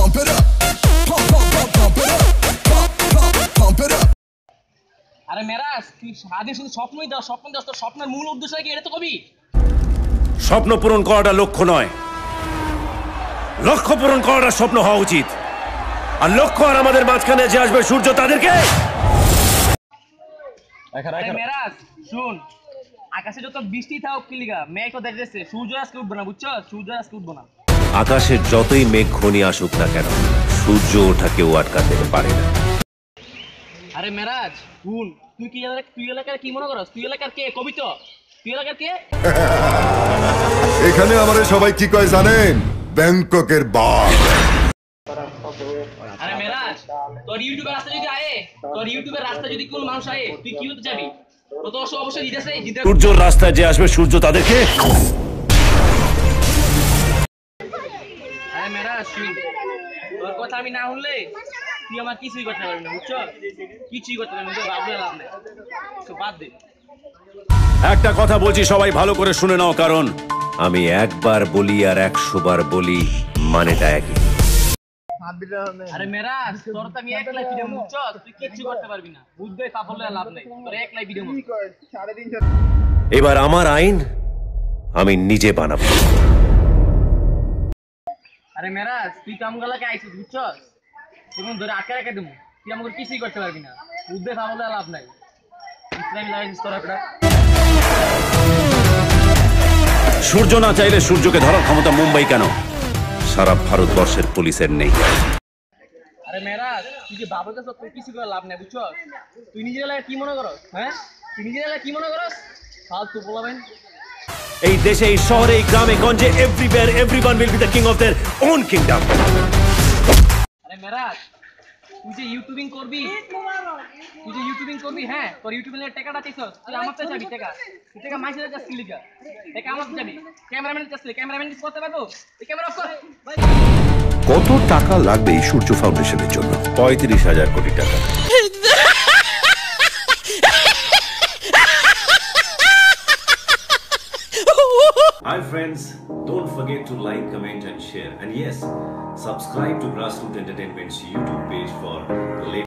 pump it up. Pump it up. Pump it up. আরে মেরাজ তুই সারাদিন শুধু স্বপ্নই দাও তোর স্বপ্নের মূল উদ্দেশ্য কি এটা তো কবি। স্বপ্ন পূরণ করাটা লক্ষ্য নয়, লক্ষ্য পূরণ করাটা স্বপ্ন হওয়া উচিত। আর লক্ষ্য আর আমাদের মাঝখানে যে আসবে সূর্য তাদেরকে। মেরাজ শুন, আকাশে যত বৃষ্টি থাক কিলিগা মেঘ তো দেখতেছে, সূর্য আজকে উঠবে না, বুঝছো? সূর্য আজকে উঠবে না। আকাশের যতই মেঘ ঘনি আসুক না কেন, সূর্য ওঠা কেউ আটকাতে পারে না। আরে মেরাজ শুন, তুই এলাকার কি মনে করস? তুই এলাকার কে? কবি তো। তুই এলাকার কে? এখানে আমারে সবাই কি কয় জানেন? ব্যাংককের বাঘ। আরে মেরাজ, তোর ইউটিউবের রাস্তা যদি কোন মানুষ আয়ে, তুই কি হতে যাবি? তো তো অবশ্যই দিতেছে সূর্যর রাস্তায় যে আসবে সূর্য তাদেরকে। আরে মেরাজ শুন, তোর কথা আমি না শুনলে তুই আমার কিছুই করতে পারবি না, বুঝছো? কিছুই করতে পারবি না, ভাবলে লাভ নেই, তো বাদ দে। একটা কথা বলছি, সবাই ভালো করে শুনে নাও, কারণ আমি একবার বলি আর 100 বার বলি, মানেটা একই। আরে মেরাজ, তোর তো আমি একলাই ভিডিও, বুঝছো? তুই কিচ্ছু করতে পারবি না, বুঝবে তা বললে লাভ নেই, তোর একলাই ভিডিও। এবার আমার আইন আমি নিজে বানাবো। আরে মেরাজ, তুই কামগুলাকে আইছিস, বুঝছো? তুমি ধরে আটকে রেখে দেবো, তুই আমাকে কিছুই করতে পারবি না, বুঝবে তা বললে লাভ নাই। ইসলামী লাগাইছিস তোর একটা। সূর্য না চাইলে সূর্যকে ধরার ক্ষমতা মুম্বাই কেন, সারা ভারতবর্ষের পুলিশের নেই। আরে মেরাজ, তুই যে বাবুকে সব তুই কিছু করে লাভ নেই, বুঝছো? তুই নিজের এলাকায় কি মনে করস? হ্যাঁ, তুই নিজের এলাকায় কি মনে করস? ফালতু বলবেন। এই দেশে, এই শহরে, এই গ্রামে গঞ্জে, everywhere everyone will be the king of their own kingdom. আরে মেরাজ, তুই যে ইউটিউবিং করবি, হ্যাঁ, তোর ইউটিউবের টাকাটা চাইছস, তুই আমার কাছে যাবি টাকা, তুই টাকা মাইসের কাছে লিগা, টাকা আমার কাছে যাবি। ক্যামেরাম্যান কাছে, ক্যামেরাম্যান কি করতে পারবো? এই ক্যামেরা অফ কর। কত টাকা লাগবে এই সূর্য ফাউন্ডেশনের জন্য? 35,000 কোটি টাকা। Hi friends, don't forget to like, comment and share, and yes, subscribe to Grassroots Entertainment's YouTube page for the latest